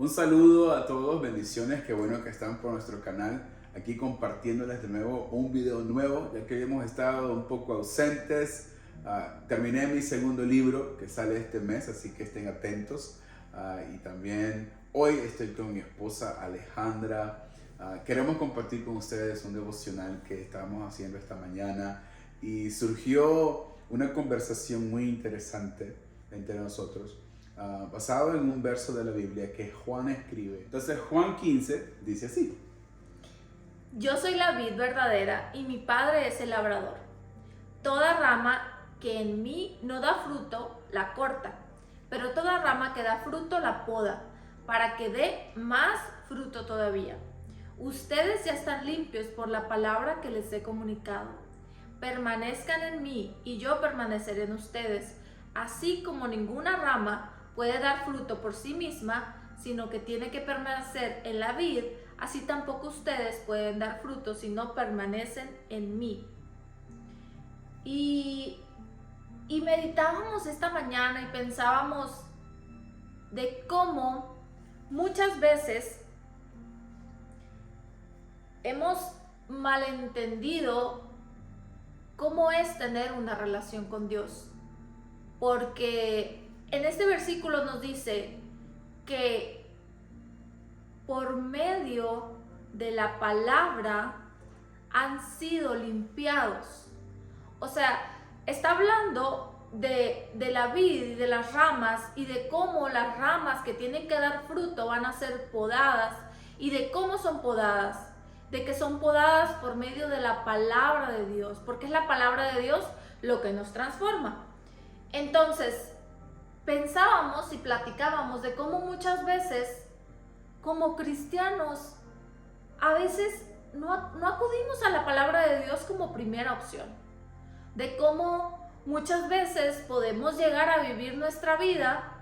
Un saludo a todos, bendiciones, qué bueno que están por nuestro canal, aquí compartiéndoles de nuevo un video nuevo, ya que hemos estado un poco ausentes. Terminé mi segundo libro que sale este mes, así que estén atentos. Y también hoy estoy con mi esposa Alejandra. Queremos compartir con ustedes un devocional que estábamos haciendo esta mañana y surgió una conversación muy interesante entre nosotros. Basado en un verso de la Biblia que Juan escribe. Entonces Juan 15 dice así: Yo soy la vid verdadera y mi Padre es el labrador. Toda rama que en mí no da fruto, la corta, pero toda rama que da fruto, la poda, para que dé más fruto todavía. Ustedes ya están limpios por la palabra que les he comunicado. Permanezcan en mí y yo permaneceré en ustedes, así como ninguna rama puede dar fruto por sí misma, sino que tiene que permanecer en la vid, así tampoco ustedes pueden dar fruto si no permanecen en mí. Y meditábamos esta mañana y pensábamos de cómo muchas veces hemos malentendido cómo es tener una relación con Dios. Porque en este versículo nos dice que por medio de la palabra han sido limpiados. O sea, está hablando de la vid y de las ramas y de cómo las ramas que tienen que dar fruto van a ser podadas y de cómo son podadas. De que son podadas por medio de la palabra de Dios, porque es la palabra de Dios lo que nos transforma. Entonces, pensábamos y platicábamos de cómo muchas veces, como cristianos, a veces no acudimos a la palabra de Dios como primera opción. De cómo muchas veces podemos llegar a vivir nuestra vida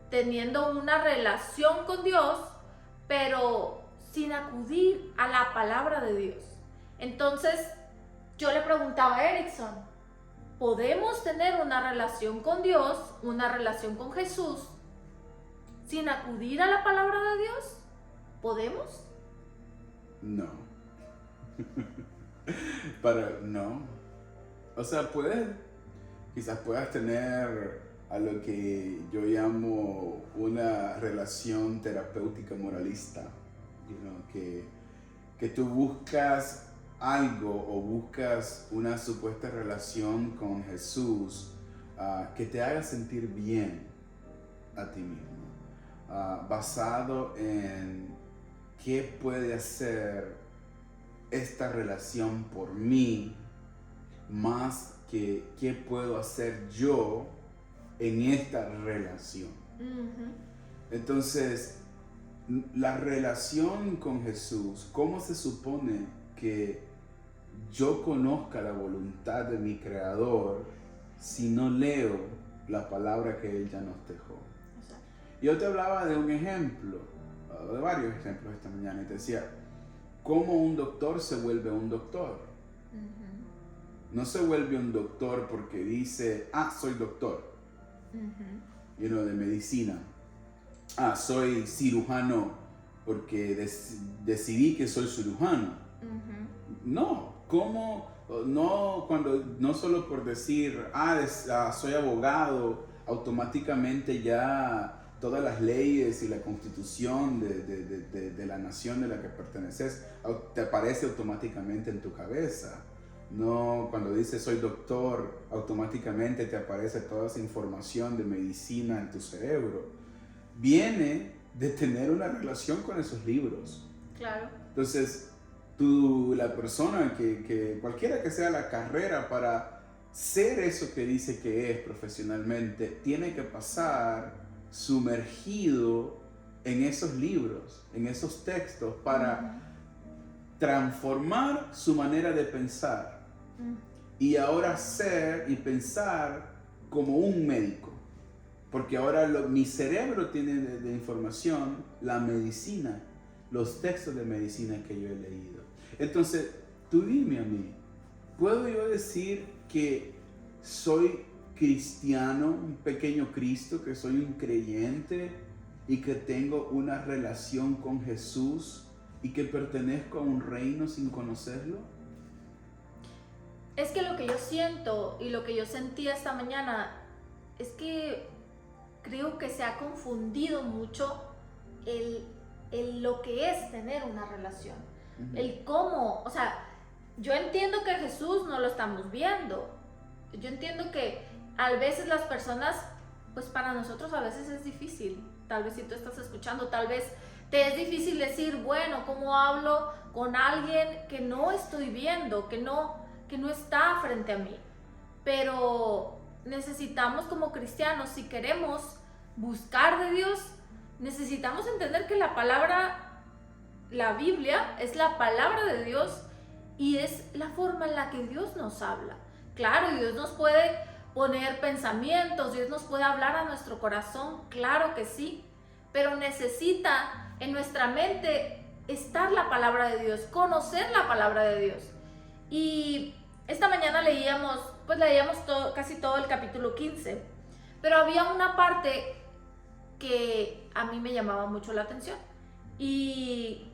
teniendo una relación con Dios, pero sin acudir a la palabra de Dios. Entonces, yo le preguntaba a Erickson, ¿podemos tener una relación con Dios, una relación con Jesús, sin acudir a la palabra de Dios? ¿Podemos? no. No. O sea, quizás puedas tener a lo que yo llamo una relación terapéutica moralista. Que tú buscas algo o buscas una supuesta relación con Jesús que te haga sentir bien a ti mismo, basado en qué puede hacer esta relación por mí, más que qué puedo hacer yo en esta relación. Entonces, la relación con Jesús, ¿cómo se supone que yo conozca la voluntad de mi Creador si no leo la palabra que Él ya nos dejó? Yo te hablaba de un ejemplo, de varios ejemplos esta mañana, y te decía, ¿cómo un doctor se vuelve un doctor? No se vuelve un doctor porque dice, soy doctor, de medicina. Soy cirujano porque decidí que soy cirujano. No, ¿cómo? No solo por decir, soy abogado, automáticamente ya todas las leyes y la constitución de la nación de la que perteneces te aparece automáticamente en tu cabeza. No, cuando dices soy doctor, automáticamente te aparece toda esa información de medicina en tu cerebro. Viene de tener una relación con esos libros. Claro. Entonces, la persona que cualquiera que sea la carrera para ser eso que dice que es profesionalmente, tiene que pasar sumergido en esos libros, en esos textos, para transformar su manera de pensar y ahora ser y pensar como un médico. Porque ahora mi cerebro tiene de información la medicina, los textos de medicina que yo he leído. Entonces, tú dime a mí, ¿puedo yo decir que soy cristiano, un pequeño Cristo, que soy un creyente, y que tengo una relación con Jesús y que pertenezco a un reino sin conocerlo? Es que lo que yo siento y lo que yo sentí esta mañana es que creo que se ha confundido mucho lo que es tener una relación. Ujú. El cómo, o sea, yo entiendo que Jesús no lo estamos viendo. Yo entiendo que a veces las personas, pues para nosotros a veces es difícil. Tal vez si tú estás escuchando, tal vez te es difícil decir, bueno, ¿cómo hablo con alguien que no estoy viendo, que no está frente a mí? Pero necesitamos como cristianos, si queremos buscar de Dios, necesitamos entender que la palabra, la Biblia, es la palabra de Dios y es la forma en la que Dios nos habla. Claro, Dios nos puede poner pensamientos, Dios nos puede hablar a nuestro corazón, claro que sí, pero necesita en nuestra mente estar la palabra de Dios, conocer la palabra de Dios. Y esta mañana leíamos casi todo el capítulo 15, pero había una parte que a mí me llamaba mucho la atención. Y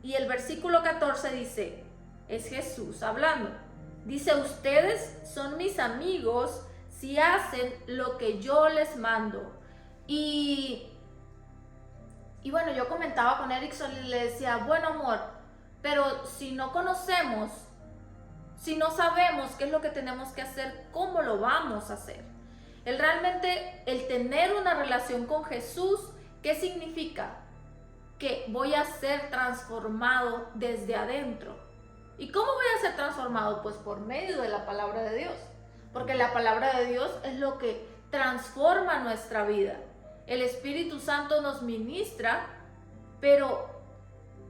el versículo 14 dice, es Jesús hablando. Dice, ustedes son mis amigos si hacen lo que yo les mando. Y bueno, yo comentaba con Erickson y le decía, bueno amor, pero si no conocemos, si no sabemos qué es lo que tenemos que hacer, ¿cómo lo vamos a hacer? El tener una relación con Jesús, ¿qué significa? Que voy a ser transformado desde adentro. ¿Y cómo voy a ser transformado? Pues por medio de la palabra de Dios. Porque la palabra de Dios es lo que transforma nuestra vida. El Espíritu Santo nos ministra, pero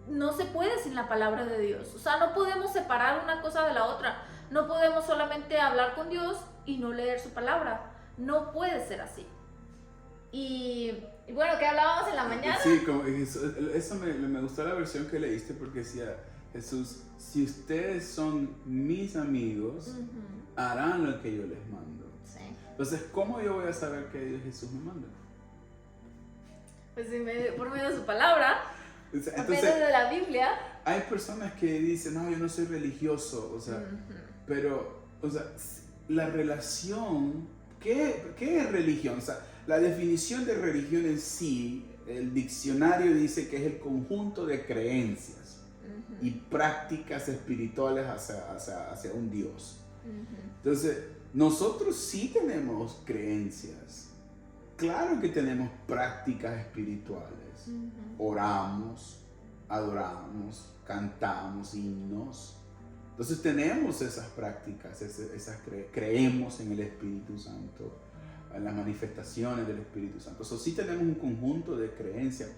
no se puede sin la palabra de Dios. O sea, no podemos separar una cosa de la otra. No podemos solamente hablar con Dios y no leer su palabra. No puede ser así. Y bueno, ¿qué hablábamos en la mañana? Sí, como eso me gustó la versión que leíste porque decía, Jesús, si ustedes son mis amigos, harán lo que yo les mando. Sí. Entonces, ¿cómo yo voy a saber que Jesús me manda? Pues por medio de su palabra, por medio de la Biblia. Hay personas que dicen, no, yo no soy religioso, o sea, pero, o sea, la relación, ¿qué es religión? O sea, la definición de religión en sí, el diccionario dice que es el conjunto de creencias y prácticas espirituales hacia un Dios. Entonces, nosotros sí tenemos creencias. Claro que tenemos prácticas espirituales. Oramos, adoramos, cantamos himnos. Entonces tenemos esas prácticas, creemos en el Espíritu Santo, en las manifestaciones del Espíritu Santo. Entonces sí tenemos un conjunto de creencias.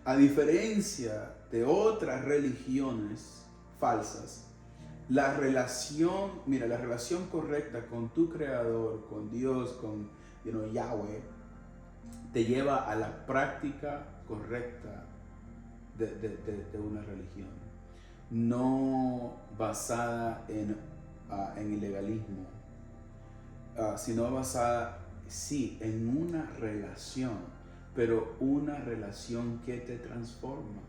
A diferencia de otras religiones falsas, la relación correcta con tu Creador, con Dios, con Yahweh, te lleva a la práctica correcta de una religión, no basada en el legalismo, sino basada, sí, en una relación, pero una relación que te transforma.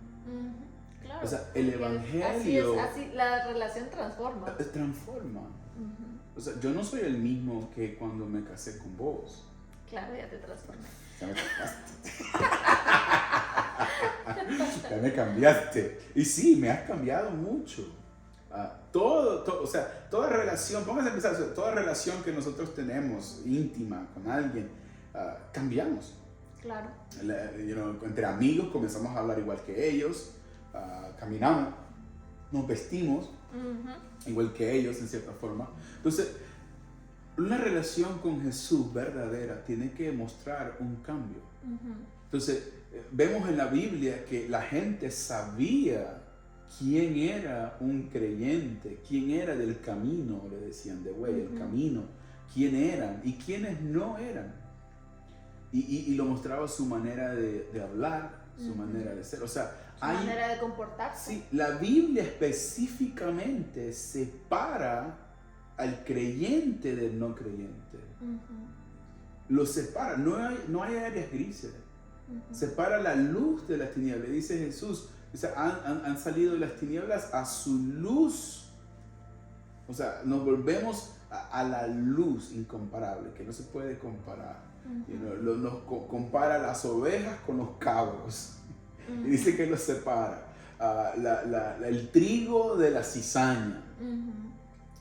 Claro, o sea, el evangelio así la relación transforma. Transforma. O sea, yo no soy el mismo que cuando me casé con vos. Claro, ya te transformé. Ya me cambiaste. Ya me cambiaste. Y sí, me has cambiado mucho. O sea, toda relación, pónganse a pensar, o sea, toda relación que nosotros tenemos íntima con alguien, cambiamos. Claro. Entre amigos comenzamos a hablar igual que ellos, caminamos, nos vestimos igual que ellos en cierta forma. Entonces, una relación con Jesús verdadera tiene que mostrar un cambio. Entonces, vemos en la Biblia que la gente sabía quién era un creyente, quién era del camino, le decían de güey, el camino, quién eran y quiénes no eran. Y lo mostraba su manera de hablar, su manera de ser. O sea, su manera de comportarse. Sí, la Biblia específicamente separa al creyente del no creyente. Lo separa, no hay áreas grises. Separa la luz de las tinieblas. Dice Jesús, dice, han salido de las tinieblas a su luz. O sea, nos volvemos a la luz incomparable, que no se puede comparar. Nos compara las ovejas con los cabros. Y dice que los separa. El trigo de la cizaña.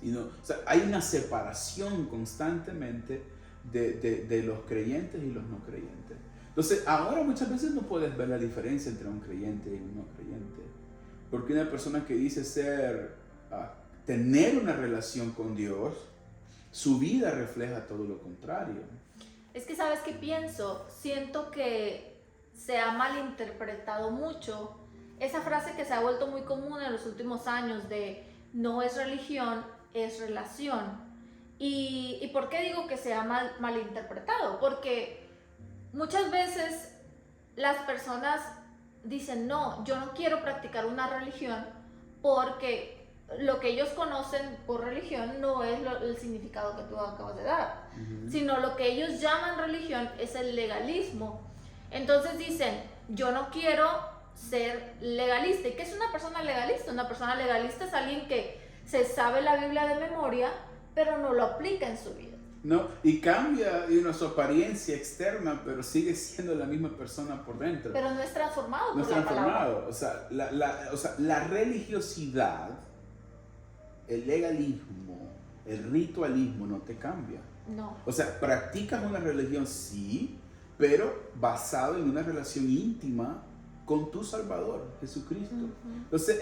O sea, hay una separación constantemente de los creyentes y los no creyentes. Entonces, ahora muchas veces no puedes ver la diferencia entre un creyente y un no creyente. Porque una persona que dice tener una relación con Dios, su vida refleja todo lo contrario. Es que, ¿sabes qué pienso? Siento que se ha malinterpretado mucho esa frase que se ha vuelto muy común en los últimos años de no es religión, es relación. ¿Y por qué digo que se ha malinterpretado? Porque muchas veces las personas dicen, no, yo no quiero practicar una religión porque lo que ellos conocen por religión no es el significado que tú acabas de dar, sino lo que ellos llaman religión es el legalismo. Entonces dicen, yo no quiero ser legalista. ¿Y qué es una persona legalista? Una persona legalista es alguien que se sabe la Biblia de memoria, pero no lo aplica en su vida. No, y cambia su apariencia externa, pero sigue siendo la misma persona por dentro. Pero no es transformado por la palabra. O sea, la religiosidad, el legalismo, el ritualismo no te cambia. No. O sea, practicas una religión, sí, pero basado en una relación íntima con tu Salvador, Jesucristo. Entonces,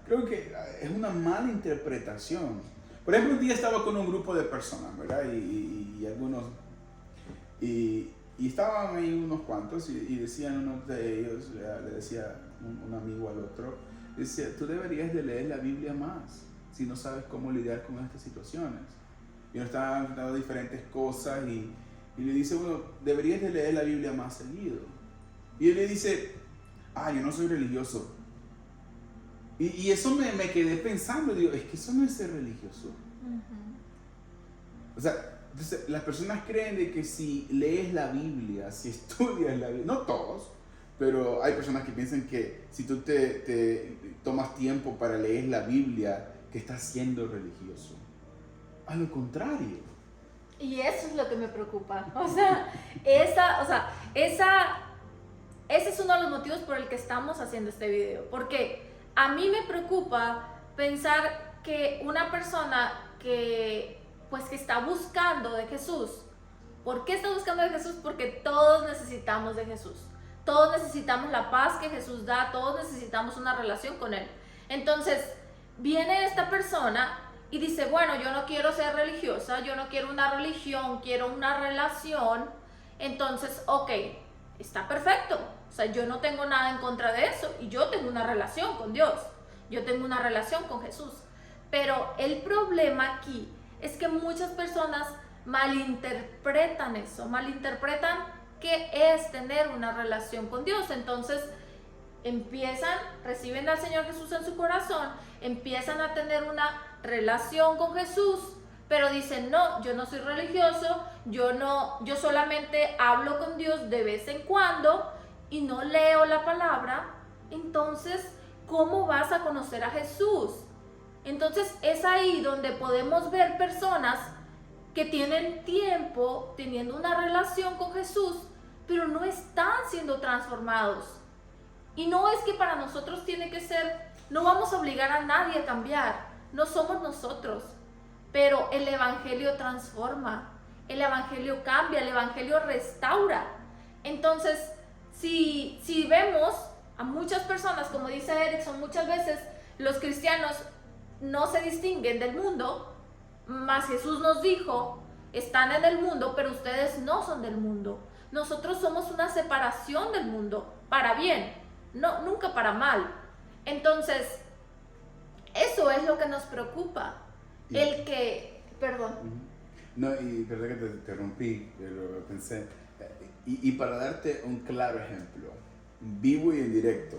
creo que es una mala interpretación. Por ejemplo, un día estaba con un grupo de personas, ¿verdad? Y algunos, y estaban ahí unos cuantos y decían uno de ellos, le decía un amigo al otro, decía, tú deberías de leer la Biblia más, si no sabes cómo lidiar con estas situaciones. Y nos estaban dando diferentes cosas y le dice uno, deberías de leer la Biblia más seguido. Y él le dice, yo no soy religioso. Y eso me quedé pensando, digo, es que eso no es ser religioso. O sea, entonces, las personas creen de que si lees la Biblia, si estudias la Biblia, no todos, pero hay personas que piensan que si tú te tomas tiempo para leer la Biblia, que estás siendo religioso. A lo contrario. Y eso es lo que me preocupa. Ese es uno de los motivos por el que estamos haciendo este video. Porque a mí me preocupa pensar que una persona que está buscando de Jesús. ¿Por qué está buscando de Jesús? Porque todos necesitamos de Jesús. Todos necesitamos la paz que Jesús da. Todos necesitamos una relación con Él. Entonces, viene esta persona y dice, bueno, yo no quiero ser religiosa, yo no quiero una religión, quiero una relación. Entonces, ok, está perfecto. O sea, yo no tengo nada en contra de eso y yo tengo una relación con Dios. Yo tengo una relación con Jesús. Pero el problema aquí es que muchas personas malinterpretan eso, malinterpretan qué es tener una relación con Dios. Entonces, reciben al Señor Jesús en su corazón, empiezan a tener una relación con Jesús, pero dicen, no, yo no soy religioso, yo solamente hablo con Dios de vez en cuando y no leo la palabra. Entonces, ¿cómo vas a conocer a Jesús? Entonces, es ahí donde podemos ver personas que tienen tiempo teniendo una relación con Jesús, pero no están siendo transformados. Y no es que para nosotros tiene que ser, no vamos a obligar a nadie a cambiar, no somos nosotros, pero el Evangelio transforma, el Evangelio cambia, el Evangelio restaura. Entonces, si vemos a muchas personas, como dice Erickson, muchas veces los cristianos no se distinguen del mundo, mas Jesús nos dijo, están en el mundo, pero ustedes no son del mundo. Nosotros somos una separación del mundo, para bien, no, nunca para mal. Entonces, eso es lo que nos preocupa. Perdón. No, y perdón que te interrumpí, pero pensé. Y para darte un claro ejemplo, vivo y en directo,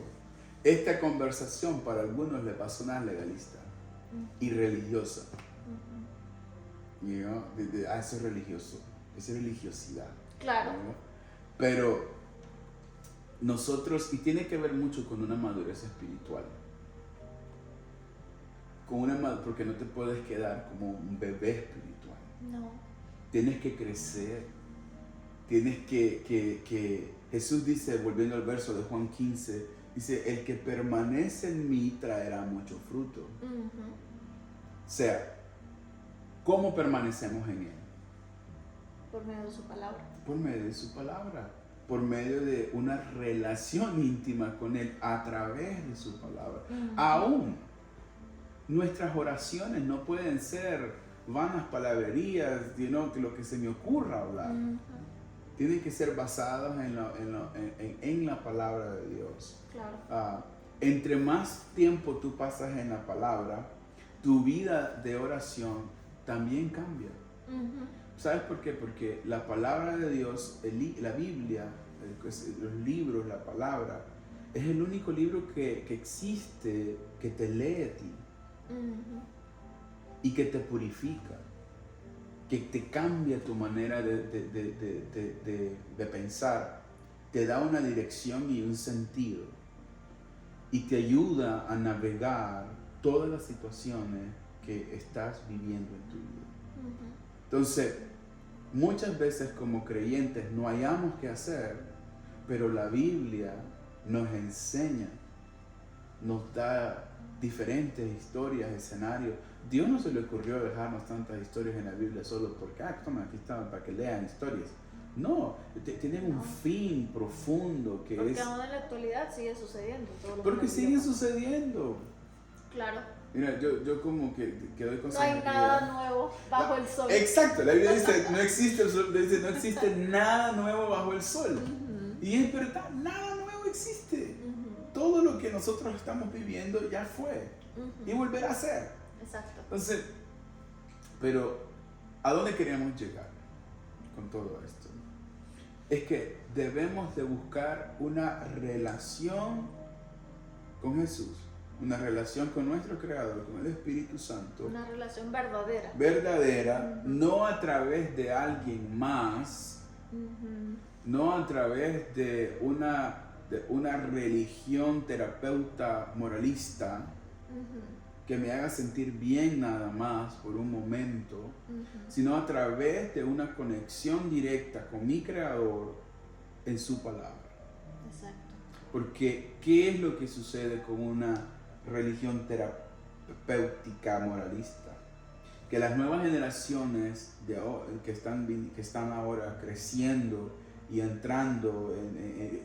esta conversación para algunos le va a sonar legalista y religiosa. Eso es religioso, es religiosidad. Claro. Pero nosotros, y tiene que ver mucho con una madurez espiritual, porque no te puedes quedar como un bebé espiritual. No. Tienes que crecer, tienes que Jesús dice, volviendo al verso de Juan 15, dice, el que permanece en mí traerá mucho fruto. O sea, ¿cómo permanecemos en Él? Por medio de su palabra. Por medio de su palabra, por medio de una relación íntima con Él a través de su palabra. Aún nuestras oraciones no pueden ser vanas palabrerías, lo que se me ocurra hablar. Tienen que ser basadas en la palabra de Dios. Claro. Entre más tiempo tú pasas en la palabra, tu vida de oración también cambia. ¿Sabes por qué? Porque la palabra de Dios, la Biblia, los libros, la palabra, es el único libro que existe que te lee a ti y que te purifica, que te cambia tu manera de pensar, te da una dirección y un sentido y te ayuda a navegar todas las situaciones que estás viviendo en tu vida. Entonces, muchas veces como creyentes no hayamos qué hacer, pero la Biblia nos enseña, nos da diferentes historias, escenarios. Dios no se le ocurrió dejarnos tantas historias en la Biblia solo porque, toma, aquí están para que lean historias. No, tienen un fin profundo que porque es... aún en la actualidad sigue sucediendo. Todo lo porque sigue sucediendo. Claro. Mira, yo como que doy No hay nada nuevo bajo el sol. Exacto, la Biblia dice, no existe nada nuevo bajo el sol. Y es verdad, nada nuevo existe. Todo lo que nosotros estamos viviendo ya fue y volverá a ser. Exacto. Entonces, pero ¿a dónde queríamos llegar con todo esto? Es que debemos de buscar una relación con Jesús, una relación con nuestro Creador, con el Espíritu Santo. Una relación verdadera. Verdadera, no a través de alguien más, no a través de una religión terapeuta moralista que me haga sentir bien nada más por un momento, sino a través de una conexión directa con mi Creador en su palabra. Exacto. Porque, ¿qué es lo que sucede con una religión terapéutica moralista? Que las nuevas generaciones que están ahora creciendo y entrando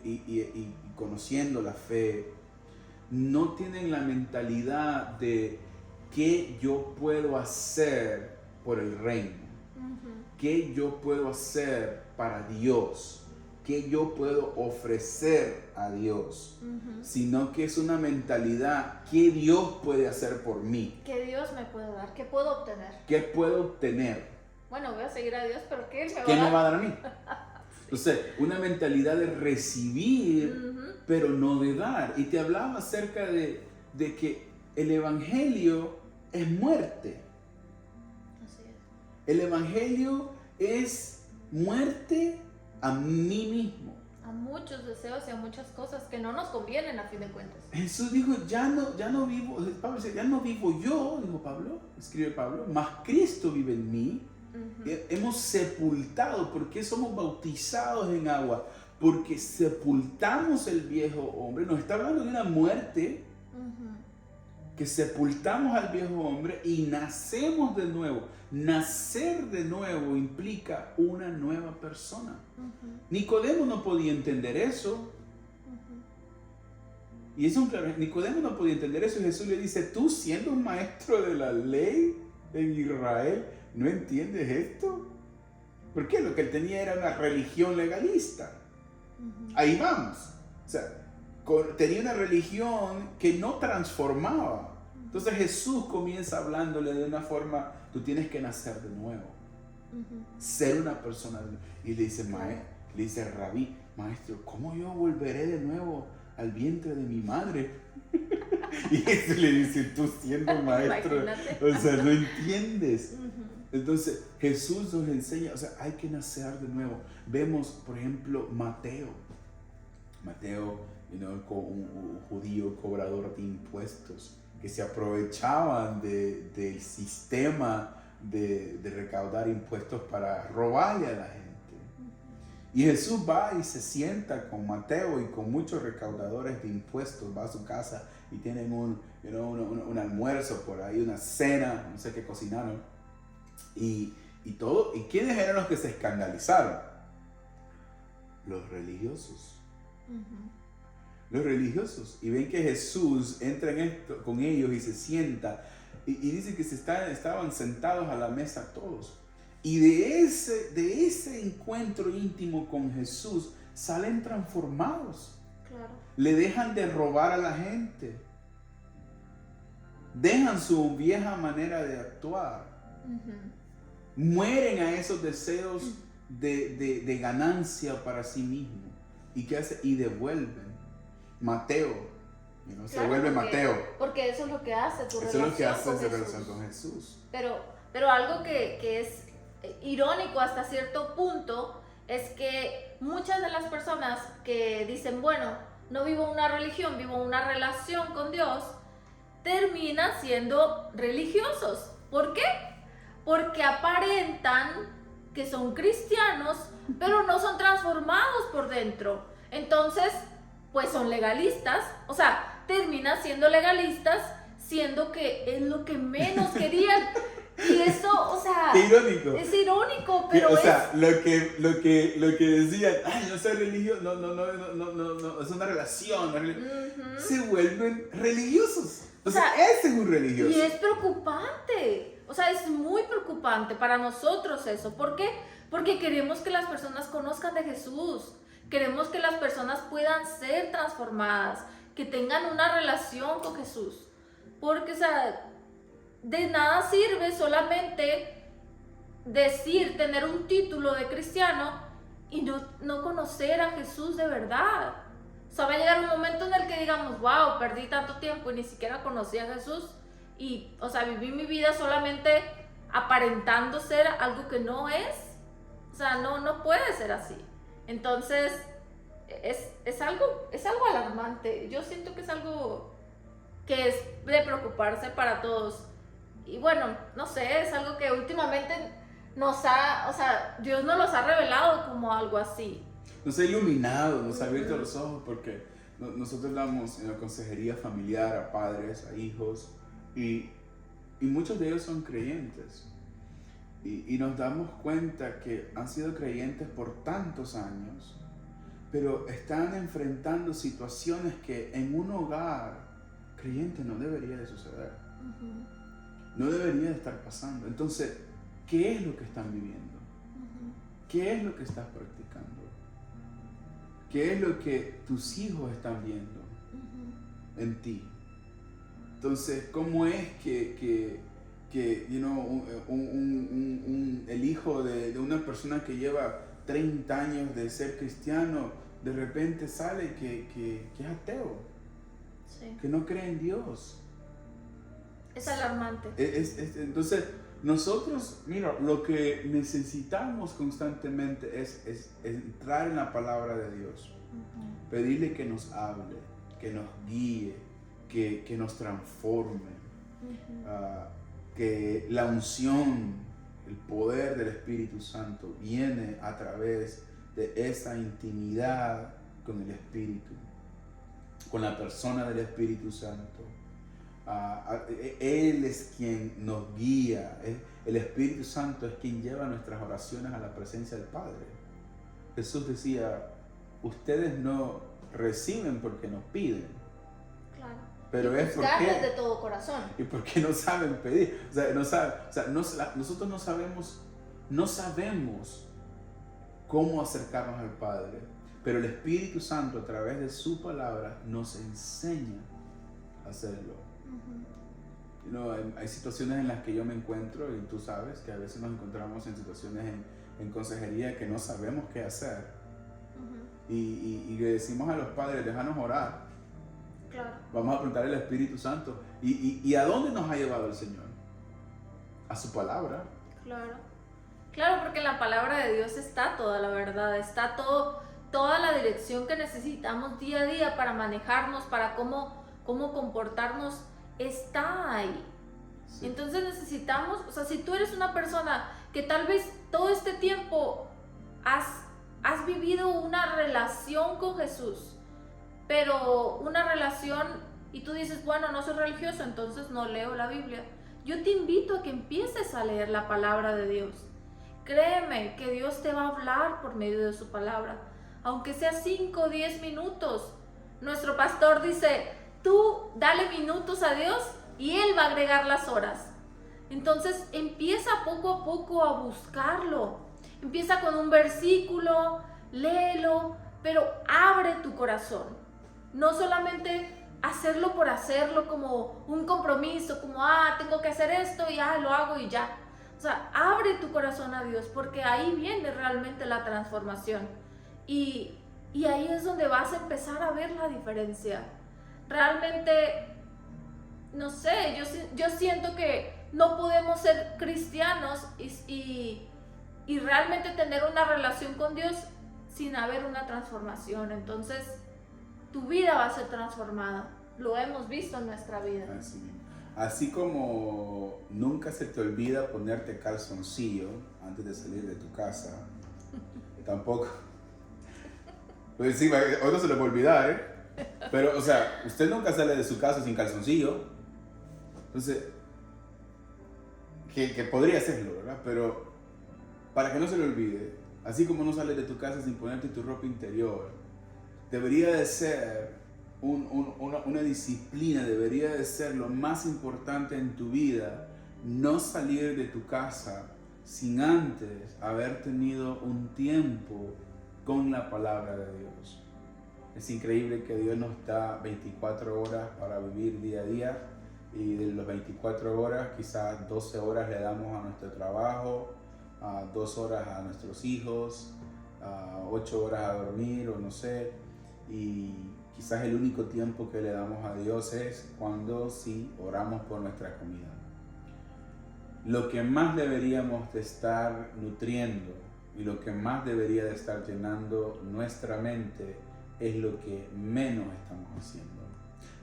y conociendo la fe, no tienen la mentalidad de qué yo puedo hacer por el reino, qué yo puedo hacer para Dios, qué yo puedo ofrecer a Dios, sino que es una mentalidad, qué Dios puede hacer por mí. ¿Qué Dios me puede dar? ¿Qué puedo obtener? ¿Qué puedo obtener? Bueno, voy a seguir a Dios, pero ¿qué Él me va a dar? ¿Qué me va a dar a mí? Entonces, una mentalidad de recibir, pero no de dar. Y te hablaba acerca de que el Evangelio es muerte. Así es. El Evangelio es muerte a mí mismo. A muchos deseos y a muchas cosas que no nos convienen a fin de cuentas. Jesús dijo, ya no vivo, Pablo dice, ya no vivo yo, dijo Pablo, escribe Pablo, mas Cristo vive en mí. Hemos sepultado. ¿Por qué somos bautizados en agua? Porque sepultamos el viejo hombre. Nos está hablando de una muerte, que sepultamos al viejo hombre y nacemos de nuevo. Nacer de nuevo implica una nueva persona. Nicodemo no podía entender eso. Y es claro, Nicodemo no podía entender eso. Y Jesús le dice, tú siendo un maestro de la ley en Israel, ¿no entiendes esto? Porque lo que él tenía era una religión legalista. Ahí vamos. O sea, tenía una religión que no transformaba. Entonces Jesús comienza hablándole de una forma, tú tienes que nacer de nuevo. Ser una persona de nuevo. Y le dice, Rabí, maestro, ¿cómo yo volveré de nuevo al vientre de mi madre? Y eso le dice, tú siendo maestro, o sea, no entiendes. Entonces Jesús nos enseña, o sea, hay que nacer de nuevo. Vemos, por ejemplo, Mateo. Mateo, un judío cobrador de impuestos que se aprovechaban del sistema de recaudar impuestos para robarle a la gente. Y Jesús va y se sienta con Mateo y con muchos recaudadores de impuestos, va a su casa y tienen un almuerzo por ahí, una cena, no sé qué cocinaron. Y todo. ¿Y quiénes eran los que se escandalizaron? Los religiosos. Los religiosos. Y ven que Jesús entra con ellos y se sienta. Y dice que estaban sentados a la mesa todos. Y de ese encuentro íntimo con Jesús salen transformados. Claro. Le dejan de robar a la gente. Dejan su vieja manera de actuar. Mueren a esos deseos de ganancia para sí mismos. ¿Y qué hace? Y devuelven. Mateo, claro, se vuelve Mateo. Porque eso es lo que hace tu relación. Eso es lo que hace tu relación con Jesús. Pero algo que es irónico hasta cierto punto es que muchas de las personas que dicen, bueno, no vivo una religión, vivo una relación con Dios, terminan siendo religiosos. ¿Por qué? Porque aparentan que son cristianos, pero no son transformados por dentro. Entonces, pues son legalistas, o sea, terminan siendo legalistas, siendo que es lo que menos querían. Y eso, o sea, qué irónico. Es irónico, pero lo que decían, ay, no soy religioso, no, es una relación, se vuelven religiosos. O sea, ese es un religioso. Y es preocupante, o sea, es muy preocupante para nosotros eso. ¿Por qué? Porque queremos que las personas conozcan de Jesús, queremos que las personas puedan ser transformadas, que tengan una relación con Jesús. Porque, o sea, de nada sirve solamente decir, tener un título de cristiano y no conocer a Jesús de verdad. O sea, va a llegar un momento en el que digamos, wow, perdí tanto tiempo y ni siquiera conocí a Jesús. Y, o sea, viví mi vida solamente aparentando ser algo que no es. O sea, no puede ser así. Entonces, es algo alarmante. Yo siento que es algo que es de preocuparse para todos. Y bueno, no sé, es algo que últimamente Dios nos los ha revelado como algo así. Nos ha iluminado, nos ha abierto los ojos, porque nosotros damos consejería familiar a padres, a hijos, y muchos de ellos son creyentes. Y nos damos cuenta que han sido creyentes por tantos años, pero están enfrentando situaciones que en un hogar creyente no debería de suceder. No debería de estar pasando. Entonces, ¿qué es lo que están viviendo? ¿Qué es lo que estás practicando? ¿Qué es lo que tus hijos están viendo en ti? Entonces, ¿cómo es que el hijo de una persona que lleva 30 años de ser cristiano, de repente sale que es ateo? Sí. Que no cree en Dios. Es alarmante. Entonces, nosotros, mira, lo que necesitamos constantemente es entrar en la palabra de Dios, pedirle que nos hable, que nos guíe, que nos transforme, que la unción, el poder del Espíritu Santo viene a través de esa intimidad con el Espíritu, con la persona del Espíritu Santo. Él es quien nos guía. El Espíritu Santo es quien lleva nuestras oraciones a la presencia del Padre. Jesús decía, ustedes no reciben porque no piden. Claro. Pero y es porque de todo corazón. Y porque no saben pedir. Nosotros no sabemos cómo acercarnos al Padre. Pero el Espíritu Santo, a través de su palabra, nos enseña a hacerlo. Hay situaciones en las que yo me encuentro, y tú sabes que a veces nos encontramos en situaciones en consejería que no sabemos qué hacer. Y le decimos a los padres, déjanos orar. Claro. Vamos a preguntar al Espíritu Santo. ¿Y a dónde nos ha llevado el Señor? A su palabra. Claro, porque en la palabra de Dios está toda la verdad, está todo toda la dirección que necesitamos día a día para manejarnos, para cómo comportarnos, está ahí. Sí. Entonces necesitamos, o sea, si tú eres una persona que tal vez todo este tiempo has vivido una relación con Jesús, pero una relación y tú dices, bueno, no soy religioso, entonces no leo la Biblia. Yo te invito a que empieces a leer la palabra de Dios. Créeme que Dios te va a hablar por medio de su palabra, aunque sea 5 o 10 minutos. Nuestro pastor dice, tú dale minutos a Dios y Él va a agregar las horas. Entonces empieza poco a poco a buscarlo. Empieza con un versículo, léelo, pero abre tu corazón. No solamente hacerlo por hacerlo como un compromiso, como tengo que hacer esto y lo hago y ya. O sea, abre tu corazón a Dios, porque ahí viene realmente la transformación. Y ahí es donde vas a empezar a ver la diferencia. Realmente, no sé, yo siento que no podemos ser cristianos y realmente tener una relación con Dios sin haber una transformación. Entonces, tu vida va a ser transformada. Lo hemos visto en nuestra vida. Así como nunca se te olvida ponerte calzoncillo antes de salir de tu casa, tampoco. Pues sí, otro se le va a olvidar, ¿eh? Pero, o sea, usted nunca sale de su casa sin calzoncillo. Entonces, que podría hacerlo, ¿verdad? Pero para que no se le olvide, así como no sales de tu casa sin ponerte tu ropa interior, debería de ser una disciplina, debería de ser lo más importante en tu vida, no salir de tu casa sin antes haber tenido un tiempo con la palabra de Dios. Es increíble que Dios nos da 24 horas para vivir día a día, y de las 24 horas quizás 12 horas le damos a nuestro trabajo, 2 horas a nuestros hijos, 8 horas a dormir o no sé, y quizás el único tiempo que le damos a Dios es cuando sí oramos por nuestra comida. Lo que más deberíamos de estar nutriendo y lo que más debería de estar llenando nuestra mente es lo que menos estamos haciendo.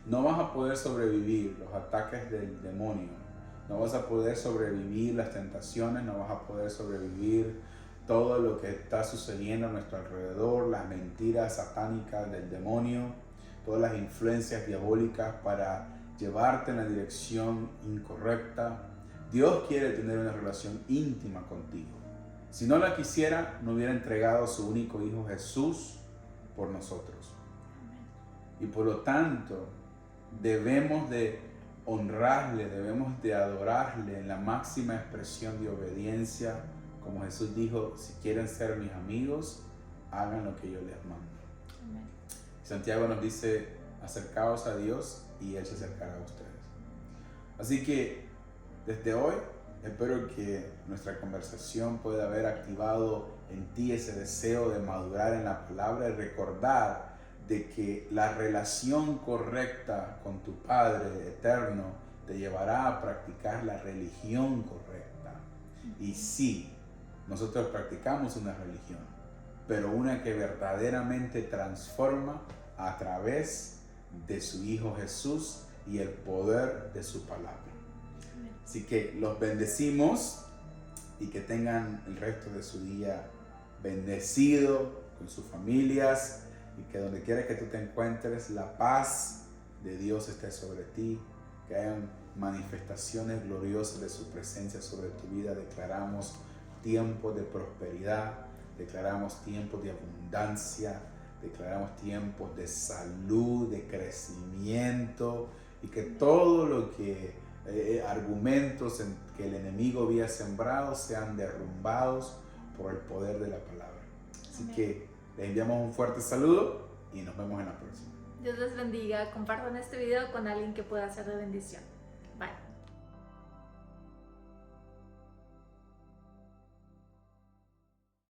No vas a poder sobrevivir los ataques del demonio, no vas a poder sobrevivir las tentaciones, no vas a poder sobrevivir todo lo que está sucediendo a nuestro alrededor, las mentiras satánicas del demonio, todas las influencias diabólicas para llevarte en la dirección incorrecta. Dios quiere tener una relación íntima contigo. Si no la quisiera, no hubiera entregado a su único Hijo Jesús por nosotros. Y por lo tanto, debemos de honrarle, debemos de adorarle en la máxima expresión de obediencia. Como Jesús dijo, si quieren ser mis amigos, hagan lo que yo les mando. Amén. Santiago nos dice, acercaos a Dios y Él se acercará a ustedes. Así que desde hoy espero que nuestra conversación pueda haber activado en ti ese deseo de madurar en la palabra y recordar de que la relación correcta con tu Padre eterno te llevará a practicar la religión correcta. Y sí, nosotros practicamos una religión, pero una que verdaderamente transforma a través de su Hijo Jesús y el poder de su palabra. Así que los bendecimos y que tengan el resto de su día bendecido con sus familias, y que donde quiera que tú te encuentres, la paz de Dios esté sobre ti, que hayan manifestaciones gloriosas de su presencia sobre tu vida. Declaramos tiempos de prosperidad, declaramos tiempos de abundancia, declaramos tiempos de salud, de crecimiento, y que todo lo que argumentos que el enemigo había sembrado sean derrumbados por el poder de la palabra. Así Amén. Que les enviamos un fuerte saludo y nos vemos en la próxima. Dios les bendiga. Compartan este video con alguien que pueda ser de bendición. Bye.